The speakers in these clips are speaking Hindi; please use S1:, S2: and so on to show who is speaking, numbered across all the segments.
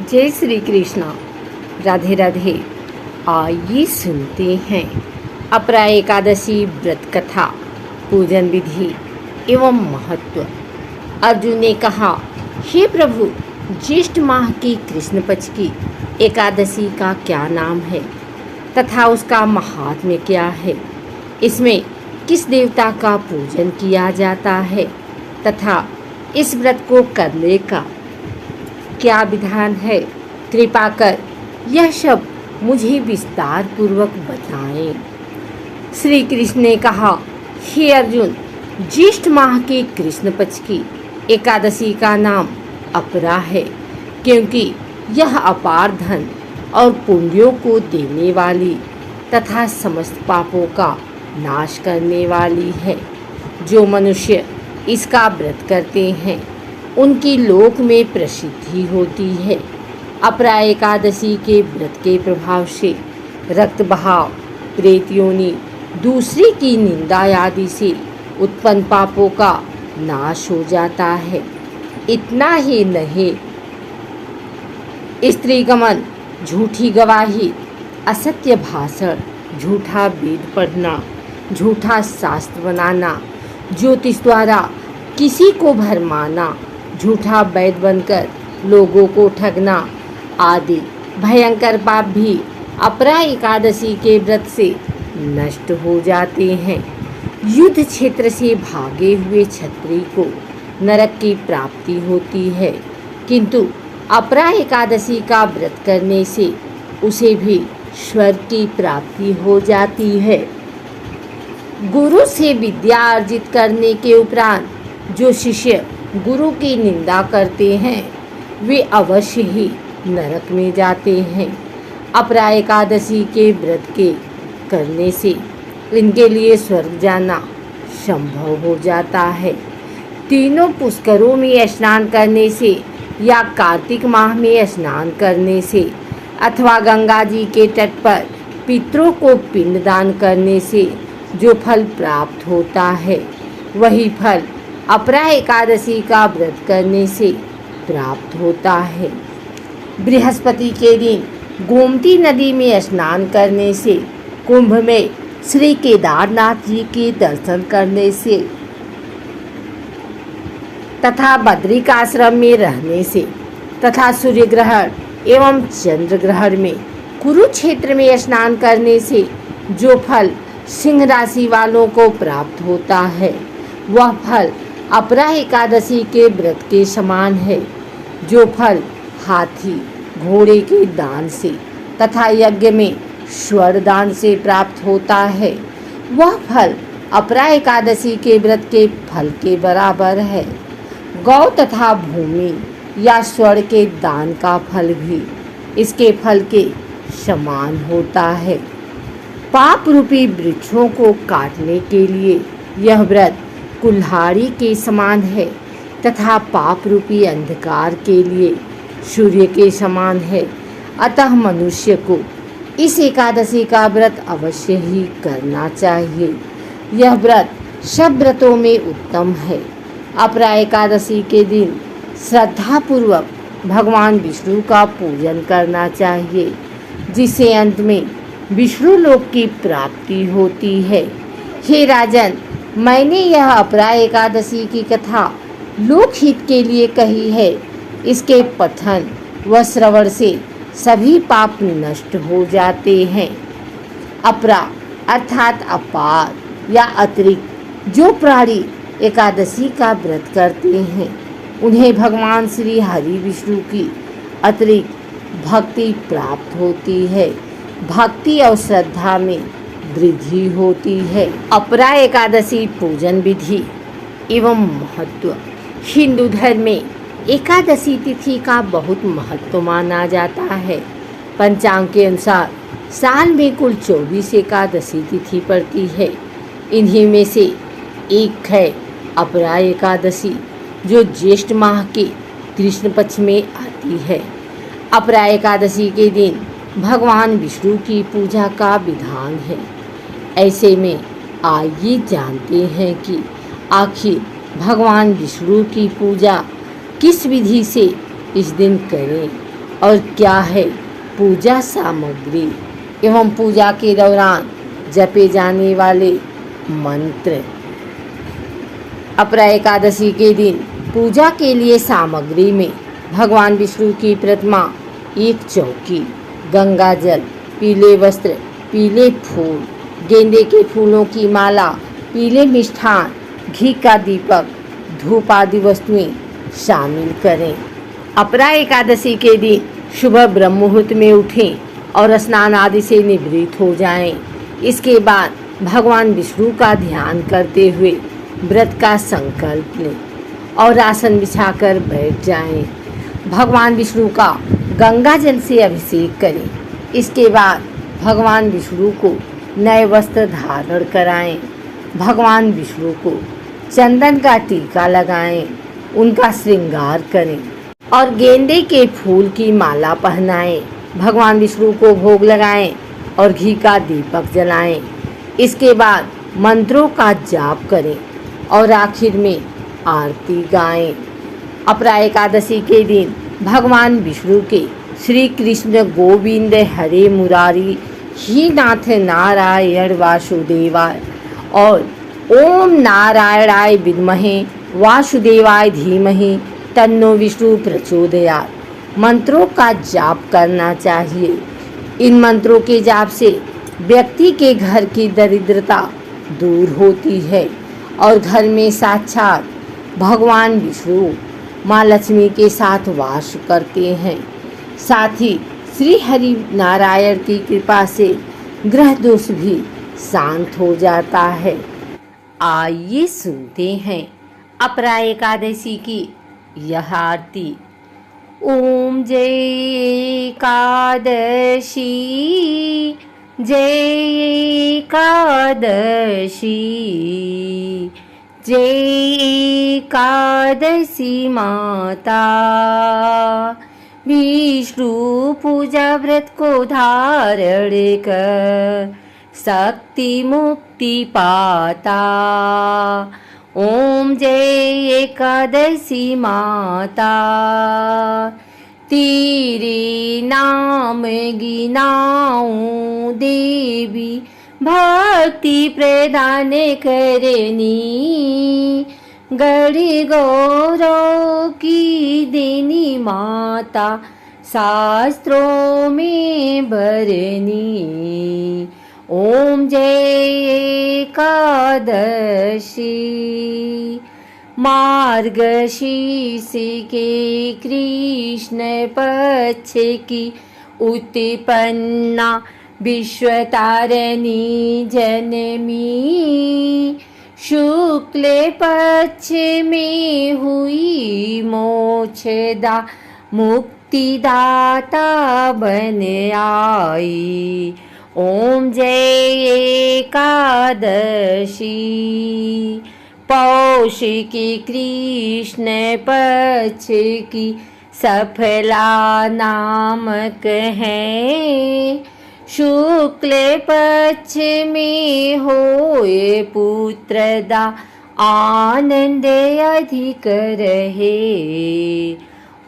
S1: जय श्री कृष्णा। राधे राधे। आइए सुनते हैं अपरा एकादशी व्रत कथा, पूजन विधि एवं महत्व। अर्जुन ने कहा, हे प्रभु, ज्येष्ठ माह की कृष्ण पक्ष की एकादशी का क्या नाम है तथा उसका महात्म्य क्या है? इसमें किस देवता का पूजन किया जाता है तथा इस व्रत को करने का क्या विधान है? कृपा कर यह सब मुझे विस्तार पूर्वक बताएं। श्री कृष्ण ने कहा, हे अर्जुन, ज्येष्ठ माह के कृष्ण पक्ष की एकादशी का नाम अपरा है, क्योंकि यह अपार धन और पुण्यों को देने वाली तथा समस्त पापों का नाश करने वाली है। जो मनुष्य इसका व्रत करते हैं उनकी लोक में प्रसिद्धि होती है। अपरा एकादशी के व्रत के प्रभाव से रक्त बहाव, प्रेत योनि, दूसरे की निंदा आदि से उत्पन्न पापों का नाश हो जाता है। इतना ही नहीं, स्त्री गमन, झूठी गवाही, असत्य भाषण, झूठा वेद पढ़ना, झूठा शास्त्र बनाना, ज्योतिष द्वारा किसी को भरमाना, झूठा वैद बनकर लोगों को ठगना आदि भयंकर पाप भी अपरा एकादशी के व्रत से नष्ट हो जाते हैं। युद्ध क्षेत्र से भागे हुए क्षत्रिय को नरक की प्राप्ति होती है, किंतु अपरा एकादशी का व्रत करने से उसे भी स्वर्ग की प्राप्ति हो जाती है। गुरु से विद्या अर्जित करने के उपरांत जो शिष्य गुरु की निंदा करते हैं वे अवश्य ही नरक में जाते हैं। अपरा एकादशी के व्रत के करने से इनके लिए स्वर्ग जाना संभव हो जाता है। तीनों पुष्करों में स्नान करने से या कार्तिक माह में स्नान करने से अथवा गंगा जी के तट पर पितरों को पिंडदान करने से जो फल प्राप्त होता है, वही फल अपरा एकादशी का व्रत करने से प्राप्त होता है। बृहस्पति के दिन गोमती नदी में स्नान करने से, कुंभ में श्री केदारनाथ जी के दर्शन करने से तथा बद्रिकाश्रम में रहने से तथा सूर्य ग्रहण एवं चंद्र ग्रहण में कुरुक्षेत्र में स्नान करने से जो फल सिंह राशि वालों को प्राप्त होता है, वह फल अपरा एकादशी के व्रत के समान है। जो फल हाथी घोड़े के दान से तथा यज्ञ में स्वर दान से प्राप्त होता है, वह फल अपरा एकादशी के व्रत के फल के बराबर है। गौ तथा भूमि या स्वर के दान का फल भी इसके फल के समान होता है। पाप रूपी वृक्षों को काटने के लिए यह व्रत कुल्हाड़ी के समान है तथा पाप रूपी अंधकार के लिए सूर्य के समान है। अतः मनुष्य को इस एकादशी का व्रत अवश्य ही करना चाहिए। यह व्रत सब व्रतों में उत्तम है। अपरा एकादशी के दिन श्रद्धापूर्वक भगवान विष्णु का पूजन करना चाहिए, जिससे अंत में विष्णु लोक की प्राप्ति होती है। हे राजन, मैंने यह अपरा एकादशी की कथा लोकहित के लिए कही है। इसके पठन व श्रवण से सभी पाप नष्ट हो जाते हैं। अपरा अर्थात अपार या अतिरिक्त जो प्राणी एकादशी का व्रत करते हैं, उन्हें भगवान श्री हरि विष्णु की अतिरिक्त भक्ति प्राप्त होती है। भक्ति और श्रद्धा में वृद्धि होती है। अपरा एकादशी पूजन विधि एवं महत्व। हिंदू धर्म में एकादशी तिथि का बहुत महत्व माना जाता है। पंचांग के अनुसार साल में कुल 24 एकादशी तिथि पड़ती है। इन्हीं में से एक है अपरा एकादशी, जो ज्येष्ठ माह के कृष्ण पक्ष में आती है। अपरा एकादशी के दिन भगवान विष्णु की पूजा का विधान है। ऐसे में आइए जानते हैं कि आखिर भगवान विष्णु की पूजा किस विधि से इस दिन करें। और क्या है पूजा सामग्री एवं पूजा के दौरान जपे जाने वाले मंत्र। अपरा एकादशी के दिन पूजा के लिए सामग्री में भगवान विष्णु की प्रतिमा, एक चौकी, गंगा जल, पीले वस्त्र, पीले फूल, गेंदे के फूलों की माला, पीले मिष्ठान, घी का दीपक, धूप आदि वस्तुएं शामिल करें। अपरा एकादशी के दिन सुबह ब्रह्म मुहूर्त में उठें और स्नान आदि से निवृत्त हो जाएं। इसके बाद भगवान विष्णु का ध्यान करते हुए व्रत का संकल्प लें और आसन बिछाकर बैठ जाएं। भगवान विष्णु का गंगा जल से अभिषेक करें। इसके बाद भगवान विष्णु को नए वस्त्र धारण कराएं। भगवान विष्णु को चंदन का टीका लगाएं, उनका श्रृंगार करें और गेंदे के फूल की माला पहनाएं। भगवान विष्णु को भोग लगाएं और घी का दीपक जलाएं। इसके बाद मंत्रों का जाप करें और आखिर में आरती गाएं। अपरा एकादशी के दिन भगवान विष्णु के श्री कृष्ण गोविंद हरे मुरारी ही नाथ नारायण वासुदेवाय और ओम नारायणाय विद्महे वासुदेवाय धीमहि तन्नो विष्णु प्रचोदयात् मंत्रों का जाप करना चाहिए। इन मंत्रों के जाप से व्यक्ति के घर की दरिद्रता दूर होती है और घर में साक्षात भगवान विष्णु माँ लक्ष्मी के साथ वास करते हैं। साथ ही श्री हरि नारायण की कृपा से ग्रह दोष भी शांत हो जाता है। आइए सुनते हैं अपरा एकादशी की यह आरती। ओम जय एकादशी, जय एकादशी, जय एकादशी माता। विष्णु पूजा व्रत को धारण कर शक्ति मुक्ति पाता। ओम जय एकादशी माता, तेरे नाम गिनाऊं देवी, भक्ति प्रदान करनी। गढ़ गौरव की देनी माता, शास्त्रों में भरनी। ओम जय एकादशी, मार्गशीर्ष के कृष्ण पक्ष की उत्पन्ना विश्वतारिणी जनमी। शुक्ल पक्ष में हुई मोक्षदा, मुक्तिदाता बन आई। ओम जय एकादशी, पौष की कृष्ण पक्ष की सफला नामक है। शुक्ल पक्ष में होए पुत्रदा, आनंद अधिक रहे।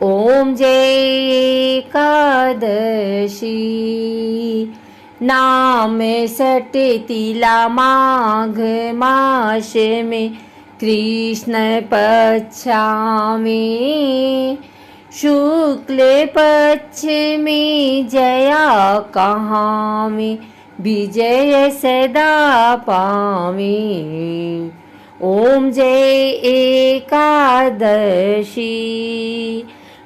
S1: ओम जय एकादशी, नाम सट तिला माघ मास में कृष्ण पक्षा में। शुक्ल पक्ष में जया कहाँ में, विजय सदा पावे। ओम जय एकादशी,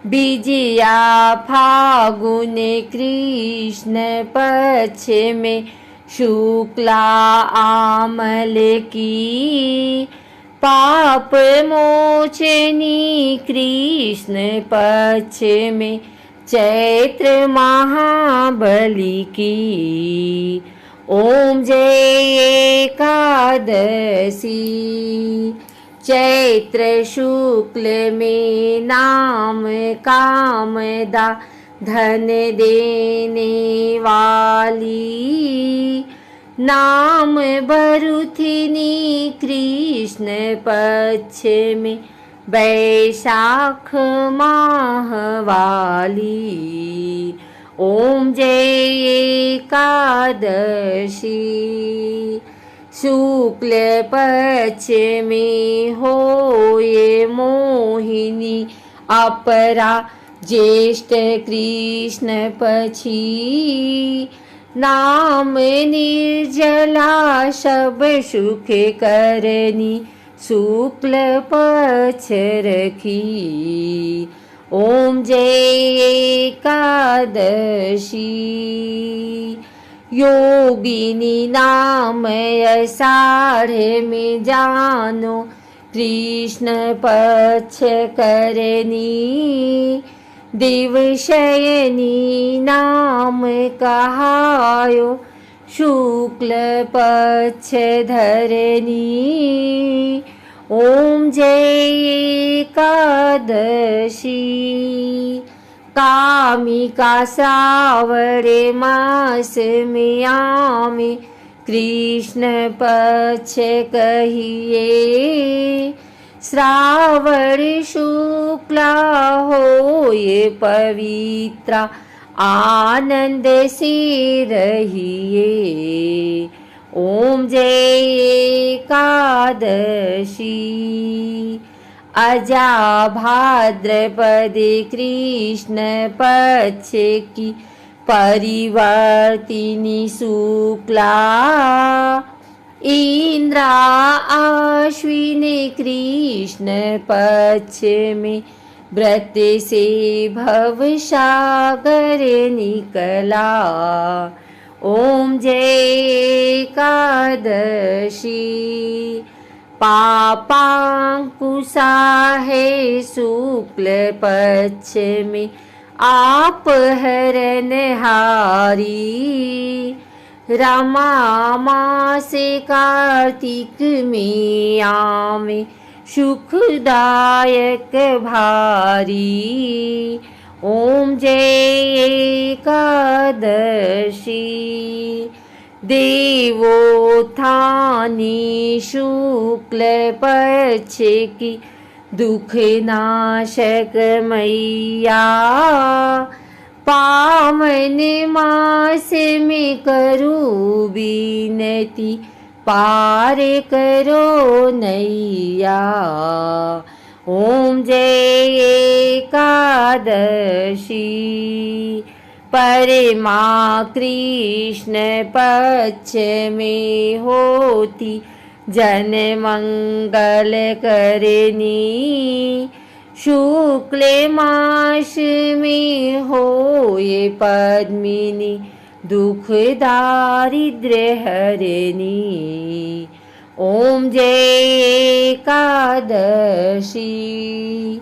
S1: विजया फागुन कृष्ण पक्ष में शुक्ला आमल की। पाप मोचनी कृष्ण पक्ष में चैत्र महाबली की। ओम जय एकादशी, चैत्र शुक्ल में नाम कामदा, धन देने वाली। नाम बरुथिनी कृष्ण पक्ष में वैशाख माह वाली। ओम जय एकादशी। शुक्ल पक्ष में होए मोहिनी, अपरा ज्येष्ठ कृष्ण पक्षी। नाम निर्जला सब सुख करनी, शुक्ल पक्ष रखी। ओम जय एकादशी। योगिनी नाम अषाढ़ में जानो, कृष्ण पक्ष करनी। दिवशयनी नाम कहायो, शुक्ल पक्ष धरनी। ओम जय एकादशी। कामिका श्रावण मास में आमे, कृष्ण पक्ष कहिए। श्रावण शुक्ला होए पवित्रा, आनंद से रहिए। ओम जय एकादशी। अजा भाद्रपदे कृष्ण पक्ष की, परिवर्तिनी शुक्ला। इंद्रा आश्विन कृष्ण पक्ष में, व्रत से भव सागर निकला। ओम जय एकादशी। पापांकुशा है शुक्ल पक्ष में, आप हरणहारी। रमा मास कार्तिक में आमे, सुखदायक भारी। ओम जय एकादशी। देवोत्थानी शुक्ल पक्ष की, दुख नाशक मैया। पावन मास में करूं विनती, पार करो नैया। ओम जय एकादशी। परमा कृष्ण पक्ष में होती, जन मंगल करनी। शुक्ल मास में होए पद्मिनी, दुख दारिद्र्य हरनी। ओम जय एकादशी।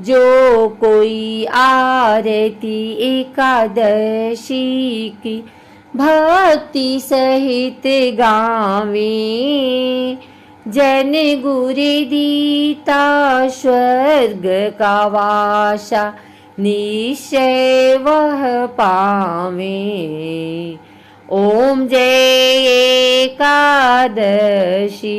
S1: जो कोई आरती एकादशी की, भक्ति सहित गावे। जन गुरु दीता स्वर्ग का वासा, निश्चय वह पावे। ओम जय एकादशी।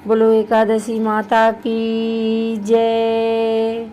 S1: बोलो एकादशी माता की जय।